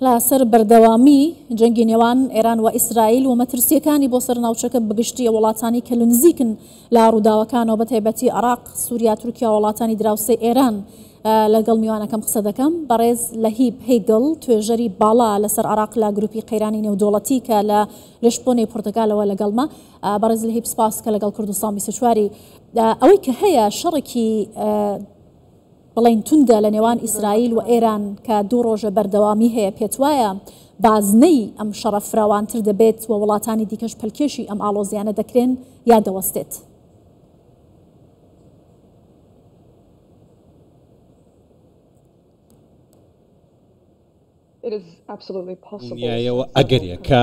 لا سر بردوامی جنگی نێوان ئێران و ئیسرائیل و مەترسیەکانی بۆ سەر ناوچەکە بگشتی وڵاتانی کە لە نزیکن لە ڕووداوەکانەوە بە تایبەتی عێراق، سووریا، تورکیا وڵاتانی دراوسێ ئێران لەگەڵ میوانەکەم قسە دەکەم. بەڕێز لەهیب هێگڵ توێژەری باڵا لەسەر عێراق لە گروپی قەیرانی نێودوڵەتی کە لە لەشبۆنەی پۆرتگالەوە لەگەڵمە. بەڕێز لەهیب سپاس کە لەگەڵ کوردستان 24 ئەوەی کە هەیە شەڕێکی بڵین توندە لە نێوان ئیسرائیل و ئێران کە دوو ڕۆژە بەردەوامی هەیە، پێت وایە بازنەی ئەم شەڕە فراوانتر دەبێت و وڵاتانی دیکەش پەلکێشی ئەم ئاڵۆزیانە دەکرێن یا دەوەستێت؟ نیایەوە ئەگەرێکە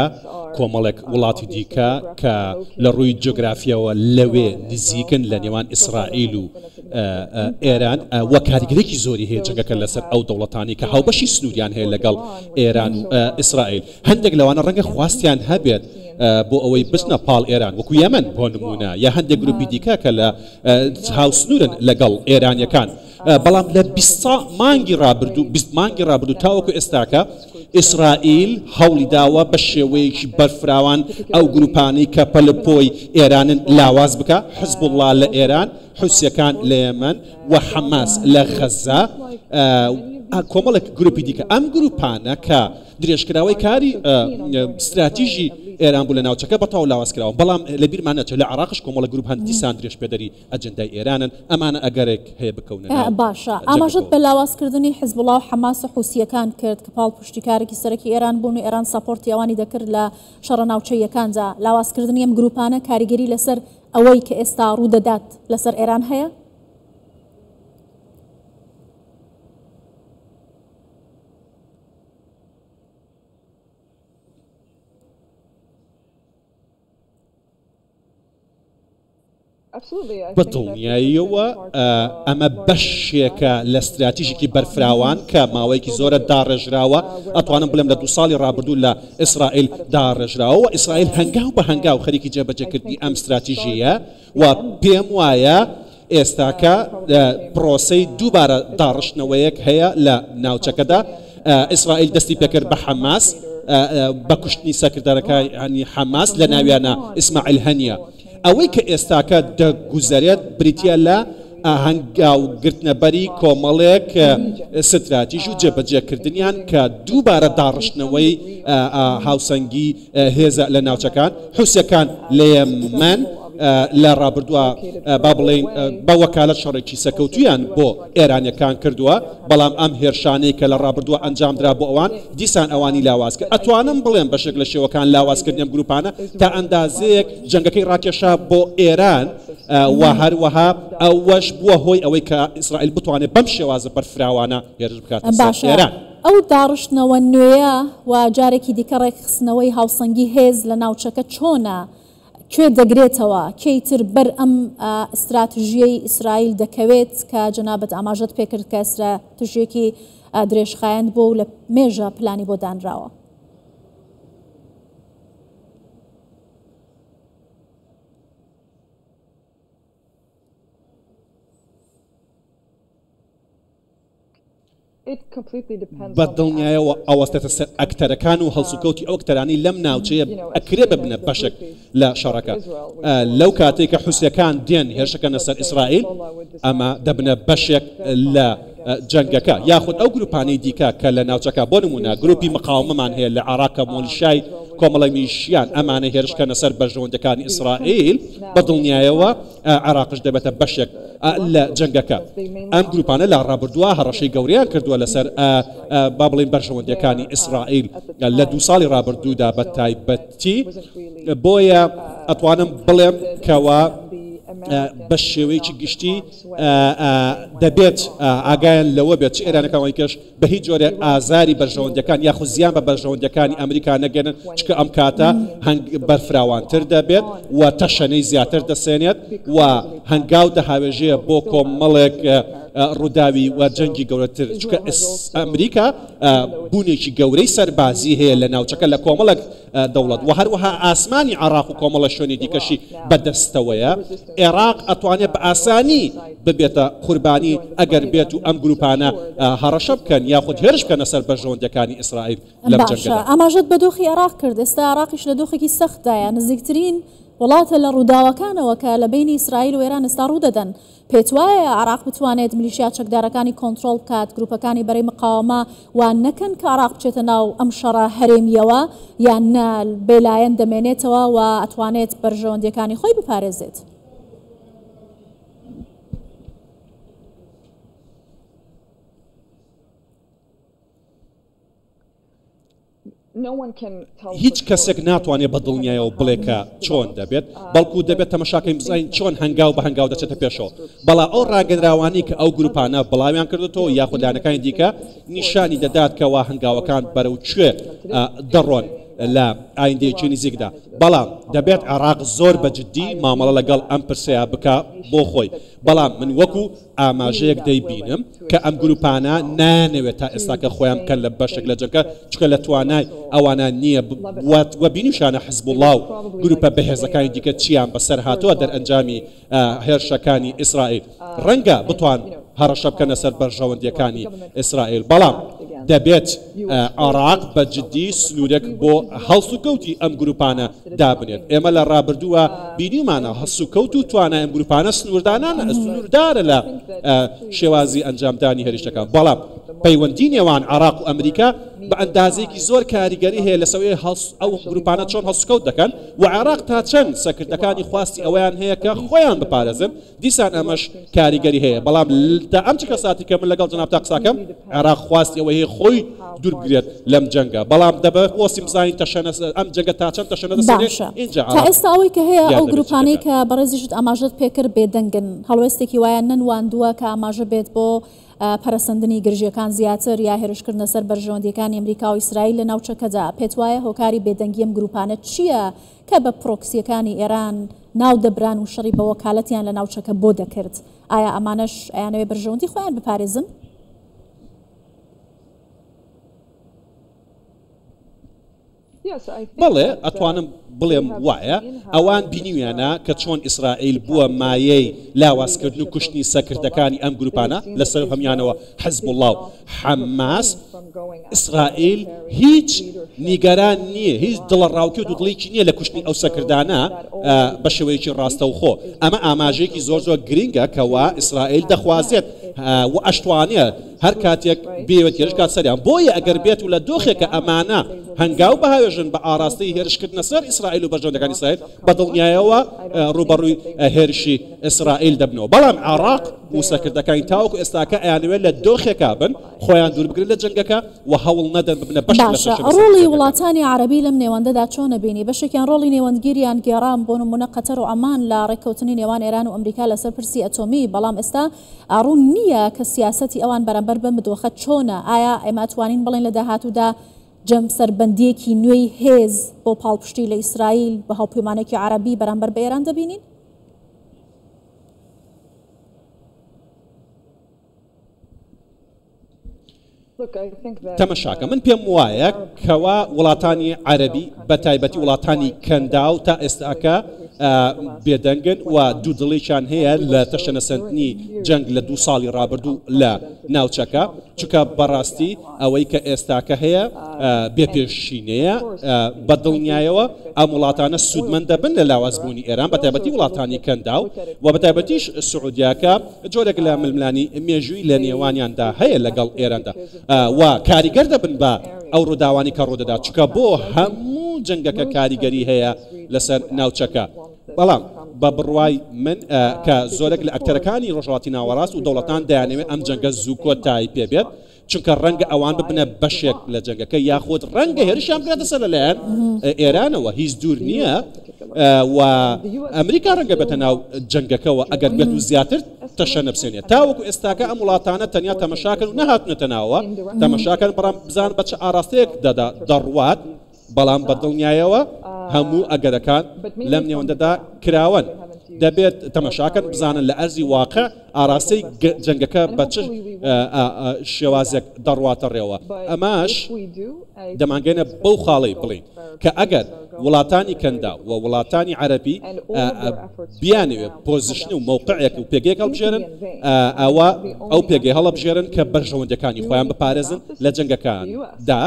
کۆمەڵێک وڵاتی دیکە کە لە ڕووی جۆگرافیەوە لەوێ نزیکن لە نێوان ئیسرائیل و ئێران وە کاریگەرێکی زۆری هەیە جەگەکە لەسەر ئەو دەوڵەتانی کە هاوبەشی سنووریان هەیە لەگەڵ ئێران و ئیسرائیل. هەندێک لەوانە ڕەنگە خواستیان هەبێت بۆ ئەوەی بچنە پاڵ ئێران وەکو یەمەن بۆ نمونە یا هەندێک گروپی دیکە کە لە هاوسنوورن لەگەڵ ئێرانیەکان. بەڵام لە 20 مانگی ڕابردوو تاوەکو ئێستاکە ئیسرائیل هەوڵی داوە بە شێوەیەکی بەرفراوان ئەو گروپانی کە پەلپۆی ئێرانن لاواز بکە، حزب الله لە ئێران، حوسیەکان لە یەمەن و حەماس لە غەزە، کۆمەڵێک گروپی دیکە. ئەم گروپانە کە درێژکراوەی کاری استراتیژی ئێران بوو لە ناوچەکە بەتاو لاوازکراوە، بەڵام لە بیرمان نەچێت لە عێراقش کۆمەڵە گروپ هەند دیسان درێژ پێدەری ئەجەندای ئێرانن، ئەمانە ئەگەرێک هەیە بکەونە. باشە ئاماژەت بە لاوازکردنی حزب الله و حەماس و حوسیەکان کرد کە پاڵ پشتیکارێکی سەرەکی ئێران بوون و ئێران ساپۆرتی ئەوانی دەکرد لە شەڕە ناوچەیەکاندا. لاوازکردنی ئەم گروپانە کاریگەری لەسەر ئەوەی کە ئێستا ڕوودەدات لەسەر ئێران هەیە؟ بەدڵنیاییەوە ئەمە بەشێکە لە استراتیژێکی بەرفراوان کە ماوەیەکی زۆرە داڕێژراوە. ئەتوانم بڵێم لە 2 ساڵی ڕابردوو لە ئیسرائیل داڕێژراوە و ئیسرائیل هەنگاو بە هەنگاو خەریکی جێبەجێکردنی ئەم استراتیژیە و پێم وایە ئێستاکە پرۆسەی دووبارە داڕشتنەوەیەک هەیە لە ناوچەکەدا. ئیسرائیل دەستی پێکرد بە حەماس بە کوشتنی سەکردارەکانی حەماس لە ناویانە ئیسماعیل هەنیە. ئەوەی کە ئێستاکە دەگوزارێت بریتە لە هەنگاوگرتنەبەری کۆمەڵێک ستراتیژ و جێبەجێکردنیان کە دووبارە داڕشتنەوەی هاوسەنگی هێزە لە ناوچەکان. حوسیەکان لە یەمەن لە ڕابردووە با بڵێن بە وەکالەت شەڕێکی سەکەوتویان بۆ ئێرانیەکان کردووە، بەڵام ئەم هێرشانەی کە لە ڕابردووە ئەنجامدرا بۆ ئەوان دیسان ئەوانی لاواز کرد. ئەتوانم بڵێم بەشێک لە شێوەکان لاوازکردنی ئەم گروپانە تا ئەندازەیەک جەنگەکەی ڕاکێشا بۆ ئێران و هەروەها ئەوەش بووە هۆی ئەوەی کە ئیسرائیل بتوانێت بەم شێوازە بەرفراوانە هێرش بکاتە ئێران. ئەو داڕشتنەوە نوێیە و جارێکی دیکە ڕێکخستنەوەی هاوسەنگی هێز لە ناوچەکە چۆنە؟ کوێ دەگرێتەوە؟ کەیتر بەر ئەم استراتژیەی ئیسرائیل دەکەوێت کە جەنابەت ئاماژەت پێکرد کە استراتژیەکی درێژخایەند بۆ و لە مێژە پلانی بۆ دانراوە؟ بەدڵنیایەوە ئەوەستێتە سەر ئەکتەرەکان و هەڵسوکەوتی ئەو ئەکتەرانی لەم ناوچەیە ئەکرێ ببنە بەشێک لە شەڕەکە. لەو کاتێک کە حوسیەکان دێن هێرشەکەنە سەر ئیسرائیل، ئەمە دەبنە بەشێک لە جەنگەکە. یاخود ئەو گروپانەی دیکە کە لە ناوچەکە بۆ نمونە گروپی مقاومەمان هەیە لە عێراقە مۆلیشای کۆمەڵی میلیشیان، ئەمانە هێرشکەنە سەر بەرژەوەندەکانی ئیسرائیل، بەدڵنیایەوە عێراقش دەبێتە بەشێک لە جەنگەکە. ئەم گروپانە لە ڕابردووە هەڕەشەی گەوریان کردووە لەسەر با بڵێن بەرژەوەندەکانی ئیسرائیل لە 2 ساڵی ڕابردوودا بە تایبەتی. بۆیە ئەتوانم بڵێم کەوە بە شێوەیەکی گشتی دەبێت ئاگایان لەوە بێت چ ئێرانەکەەوەی کەش بە هیچ جۆرە ئازاری بەرژەوەندەکان یاخود زیان بە بەرژەوەندەکانی ئەمریکا نەگەنن، چکە ئەم کاتە هەنگ بەرفراوانتر دەبێت و تەشەنەی زیاتر دەسێنێت و هەنگاو دەهاوێژەیە بۆ کۆمەڵێک ڕووداوی و جەنگی گەورەتر، چکە ئەمریکا بوونێکی گەورەی سەربازی هەیە لە ناوچەکە لە کۆمەڵک دەوڵەت و هەروەها ئاسمانی عێراق و کۆمەڵە شوێنی دیکەشی بەدەستەوەیە. عێراق ئەتوانێت بە ئاسانی ببێتە قوربانی دەتوانی ئەگەر بێت و ئەم گروپانە هەڕەشە بکەن یاخود هێرش بکەنە سەر بەژەوەندەکانی ئیسرائیل لەم جەنگەدا. ئاماژەت بە دۆخی عێراق کرد، ئێستا عێراقیش لە دۆخێکی سەختدایە، نزیکترین وڵاتە لە ڕووداوەکانەوە کە لە بینی ئیسرائیل و ئێران ئێستا ڕوودەدەن. پێت وایە عێراق بتوانێت میلیشیا چەکدارەکانی کۆنتترۆل بکات، گروپەکانی بەرەی مقاومە وان نەکەن کە عێراق بچێتە ناو ئەم شەڕە هەرێمیەوە یان بێلایەن دەمێنێتەوە و ئەتوانێت بەرژەوەندیەکانی خۆی بپارێزێت؟ هیچ کەسێک ناتوانێت بە دڵنیایەوە بڵێ کە چۆن دەبێت، بەڵکو دەبێت تەماشاکەی بزانین چۆن هەنگاو بە هەنگاو دەچێتە پێشەوە. بەڵام ئەو ڕاگەنراوانی کە ئەو گروپانە بڵاویان کردێتەوە یاخود لایەنەکانی دیکە نیشانی دەدات کەوا هەنگاوەکان بەرەو کوێ دەڕۆن لە ئایندەیەکی نزیکدا. بەڵام دەبێت عێراق زۆر بەجددی مامەڵە لەگەڵ ئەم پرسەیە بکە بۆ خۆی. بەڵام من وەکو ئاماژەیەک دەیبینم کە ئەم گروپانە نانەوێت تا ئێستا کە خۆیان بکەن لە بەشێک لە جەنگەکە، چکە لە توانای ئەوانە نییە وە بینیشانە حزب الله و گروپە بەهێزەکانی دیکە چیان بەسەر هاتووە دەرئەنجامی هێرشەکانی ئیسرائیل. ڕەنگە بتوان هەڕەشە بکەنە سەر بەرژەوەندیەکانی ئیسرائیل، بەڵام دەبێت عێراق بە جددی سنوورێک بۆ هەڵسوکەوتی ئەم گروپانە دابنێت. ئێمە لە ڕابردووە بینیمانە هەڵسوکەوت و توانای ئەم گروپانە سنووردارە لە شێوازی ئەنجامدانی هێرشەکان. بەڵام پەیوەندی نێوان عێراق و ئەمریکا بە ئەندازێکی زۆر کاریگەری هەیە لە سەوەی ئەو گروپانە چۆن هەڵسوکەوت دەکەن و عێراق تا چەند سەکردەکانی خواستی ئەویان هەیە کە خۆیان بپارێزن، دیسان ئەمەش کاریگەری هەیە. بەڵام تا ئەم چ کەساتی کە من لەگەڵ جەناب تا قساکەم عێراق خواستی ئەوە هەیە خۆی دوور بگرێت لەم جەنگە، بەڵام دەبێت وەسی بزانین تەشەنە ئەم جەنگە تا چەند تەشەنە دەسێت اینجا. تا ئێستا ئەوەی کە هەیە ئەو گروپانەی کە بەڕێزیشت ئاماژەت پێکرد بێدەنگن، هەڵوێستێکی وایە نەنواندووە کە ئاماژە بێت بۆ پەرەسەندنی گرژیەکان زیاتر یا هێرشکردنە سەر بەرژەوەندیەکانی ئەمریکا و ئیسرائیل لە ناوچەکەدا. پێت وایە هۆکاری بێدەنگی ئەم گروپانە چییە کە بە پرۆکسیەکانی ئێران ناو دەبران و شەڕی بە وەکالەتیان لە ناوچەکە بۆ دەکرد؟ ئایا ئەمانەش ئەیانەوێ بەرژەوەندی خۆیان بپارێزن؟ بەڵێ ئەتوانم بڵێم وایە ئەوان بینیویانە کە چۆن ئیسرائیل بووە مایەی لاوازکردن و کوشتنی سەکردەکانی ئەم گروپانە لەسەر هەمیانەوە حزب الله و حەماس. ئیسرائیل هیچ نیگەران نییە، هیچ دڵە ڕاوکەوت و دڵێکی نییە لە کوشتنی ئەو سەکردانە بە شێوەیەکی ڕاستەوخۆ. ئەمە ئاماژەیەکی زۆر زۆر گرنگە کەوا ئیسرائیل دەخوازێت و ئەشتوانە هەر کاتێک بێوێت هێرش کات سەریان. بۆیە ئەگەر بێت و لە دۆخێکە ئەمانە هەنگاو بەهاوێژن بە ئاراستی هێرشکردنە سەر ئیسرائیل و بەرژەوەندەکانی ئیسرائیل بەدڵنیایەوە ڕوبەڕووی هێرشی ئیسرائیل دەبنەوە. بەڵام عێراق و سەکردەکانی تاوەکو ئێستاکە ئەیانەوێت لە دۆخێکا بن خۆیان دوور بگرن لە جەنگەکە و هەوڵ نەدەن ببنە بەش لە شەڕەکە. ڕۆڵی وڵاتانی عەرەبی لەم نێوەندەدا چۆنە بینی؟ بەشێکیان ڕۆڵی نێوەندگیریان گێڕان بۆ نمونە قەتەر و عەمان لە ڕێککەوتنی نێوان ئێران و ئەمریکا لەسەر پرسی ئەتۆمی، بەڵام ئێستا ئاڕوون نییە کە سیاسەتی ئەوان بەرامبەر بە مدۆخە چۆنە. ئایا ئێمە ئەتوانین بڵێن لە داهاتوودا جەم سەربەندیەکی نوێی هێز بۆ پاڵپشتی لە ئیسرائیل بە هاوپەیمانێکی عەرەبی بەرامبەر بە ئێران دەبینین؟ تەمەشاکە من پێم وایە کەوا وڵاتانی عەرەبی بە تایبەتی وڵاتانی کەنداو تا ئێستاکە بێدەنگن و دوو دڵێکیان هەیە لە تەشەنەسەندنی جەنگ لە 2 ساڵی ڕابردوو لە ناوچەکە، چونکە بەڕاستی ئەوەی کە ئێستاکە هەیە بێپێشینەیە بە دڵنیایەوە ئەم وڵاتانە سوودمەند دەبن لە لاوازبوونی ئێران بە تایبەتی وڵاتانی کەنداو و بە تایبەتیش سعودیاکە جۆرێک لە ململانی مێژووی لە نێوانیاندا هەیە لەگەڵ ئێراندا و کاریگەر دەبن بە ئەو ڕووداوانی کە ڕوودەدا، چونکە بۆ هەموو جەنگەکە کاریگەری هەیە لەسەر ناوچەکە. بەڵام بە بڕوای من کە زۆرێک لە ئەکتەرەکانی ڕۆژهەڵاتی ناوەڕاست و دەوڵەتان دەیانەوێت ئەم جەنگە زوو کۆتایی پێبێت، چونکە ڕەنگە ئەوان ببنە بەشێک لە جەنگەکە یاخود ڕەنگە هێرشیان بکاتە سەر لەلایەن ئێرانەوە. هیچ دوور نییە و ئەمریکا ڕەنگە بێتە ناو جەنگەکەەوە ئەگەر بێت و زیاتر تەشە نەبسێنێت. تاوەکو ئێستاکە ئەم وڵاتانە تەنیا تەمەشاکەن و نەهاتونەتە ناوە تەمەشاکەن، بەڵام بزان بە چه ئاراستەیەک دەڕوات، بەڵام بە دڵنیایەوە هەموو ئەگەرەکان لەم نێوەندەدا کراون. دەبێت تەماشاکەن بزانن لە ئەرزی واقع ئاراستەی جەنگەکە بە چ شێوازێک دەڕواتەڕێەوە ئەماش دەمانگەێنە بەو خاڵی بڵین کە ئەگەر وڵاتانی کەندا و وڵاتانی عەرەبی بیانوێت پۆزیشن و مووقعێک و پێگەیەک هەڵبژێرن ئەوە ئەو پێگەی هەڵەبژێرن کە بەرژەوەندەکانی خۆیان بپارێزن لە جەنگەکاندا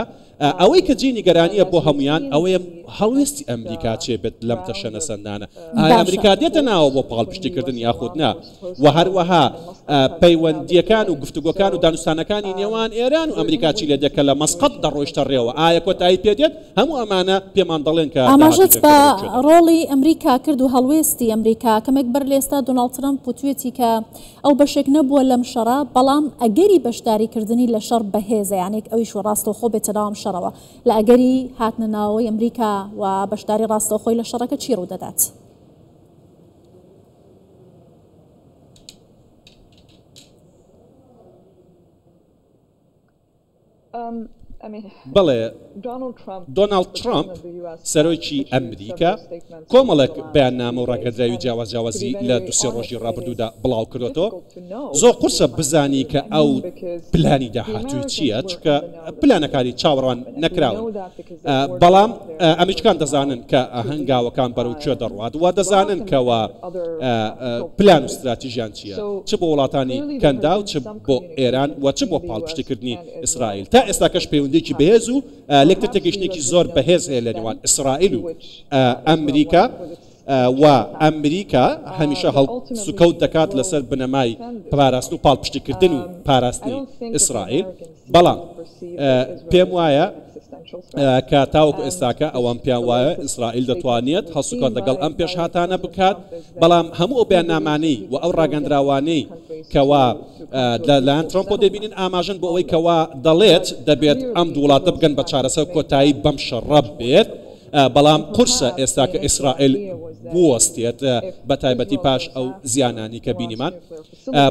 ئەوەی کە جێ نیگەرانیە بۆ هەمویان ئەوەیە هەڵوێستی ئەمریکا چێبێت لەم تەشەنە سەندانە ئەمریکا دێتە ناوە بۆ پاڵپشتیکردن یاخود نا و هەروەها پەیوەندیەکان و گفتوگۆکان و دانوستانەکانی نێوان ئێران و ئەمریکا چی لێ دێکە لە مەسقەت دەڕۆیشتە ڕێوە ئایا کۆتایی پێدێت هەموو ئەمانە پێمان دەڵێن کە ئاماژەت بە ڕۆڵی ئەمریکا کرد و هەڵوێستی ئەمریکا کەمێک بەر لێستا دۆناڵد ترەمپ وتوێتی کە ئەو بەشێک نەبووە لەم شەڕە بەڵام ئەگەری بەشداریکردنی لە شەڕ بەهێزە یانێک ئەویش ڕاستەوخۆ بێتە ناوم شەڕەوە لە ئەگەری هاتنە ناوەوەی ئەمریکا و بەشداری ڕاستەوخۆی لە شەڕەکە چی ڕوو دەدات؟ بەڵێ دۆناڵد ترامپ سەرۆکی ئەمریکا کۆمەڵێک بەیاننامە و ڕاگەدراوی جیاوازی لە دوسێ ڕۆژی ڕابردوودا بڵاو کردوەوە زۆر قورسە بزانی کە ئەو پلانی داهاتووی چییە چکە پلانەکانی چاوەڕوان نەکراون بەڵام ئەمریکان دەزانن کە هەنگاوەکان بەرەو کوێ دەڕوات و دەزانن کەەوە پلان و استراتیژیان چییە چ بۆ وڵاتانی کەندا و چ بۆ ئێران و چ بۆ پاڵپشتیکردنی ئیسرائیل تا ئێستا کەش پەیوەندێکی بەهێز و لێکتر تێگەشتێکی زۆر بەهێز هەیە لە نێوان ئیسرائیل و ئەمریکا و ئەمریکا هەمیشە سوکەوت دەکات لەسەر بنەمای پاراستن و پاڵپشتیکردن و پاراستنی ئیسرائیل بەڵام پێم وایە کە تاوەکو ئێستاکە ئەوان پیان وایە ئیسرائیل دەتوانێت هەڵسوکات لەگەڵ ئەم پێشهاتانە بکات بەڵام هەموو ئەو بەیاننامانەی و ئەو ڕاگەندراوانەی کەوا لەلایەن ترۆمپۆ دەبینین ئاماژن بۆ ئەوەی کەوا دەڵێت دەبێت ئەم دوو وڵاتە بگەن بە چارەسەر کۆتایی بەم شەڕە بێت بەڵام قورسە ئێستا کە ئیسرائیل بوەستێت بە تایبەتی پاش ئەو زیانانی کە بینیمان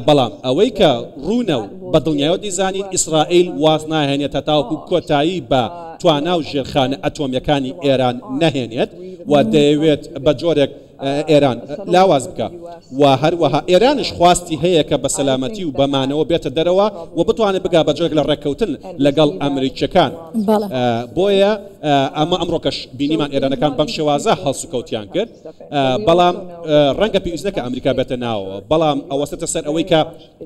بەڵام ئەوەی کە ڕوونە و بە دڵنیایەوە دیزانین ئیسرائیل واز ناهێنێتە تاوەکو کۆتایی بە توانە و ژێرخانە ئەتۆمیەکانی ئێران نەهێنێت و دەیەوێت بە جۆرێک ئێران لاواز بکە و هەروەها ئێرانش خواستی هەیە کە بە سەلامەتی و بەمانەوە بێتە دەرەوە و بتوانێت بگا بە جۆرێک لە ڕێککەوتن لەگەڵ ئەمریکیەکان بۆیە ئەمە ئەمڕۆکەش بینیمان ئێرانەکان بەم شێوازە هەڵسوکەوتیان کرد بەڵام ڕەنگە پێویستەکە ئەمریکا بێتە ناوەوە بەڵام ئەوەستە سەر ئەوەی کە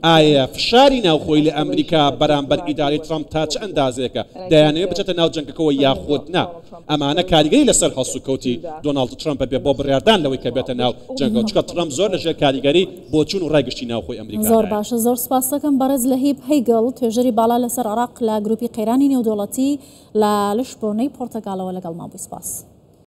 ئایا فشاری ناوخۆی لە ئەمریکا بەرامبەر ئیداری ترامپ تا چ ئەندازەیەکە دەیانەوێت بچێتە ناو جەنگەکەەوە یاخود نا ئەمانە کاریگەری لەسەر هەڵسوکەوتی دۆناڵد ترامپ بێ بۆ بڕاردان لەوەی کە بێتە ناو جەنگەوە چکە ترامپ زۆر لەژێر کاریگەری بۆ چوون و ڕایگەشتی ناوخۆی ئەمریکا زۆر باشە زۆر سپاس دەکەم بەڕێز لەهیب هەیگڵ توێژەری باڵا لەسەر عێراق لە گروپی قەیرانی نێودەوڵەتی لە لشبۆنەی پۆرتەگالەوە لەگەڵ مابووی سپاس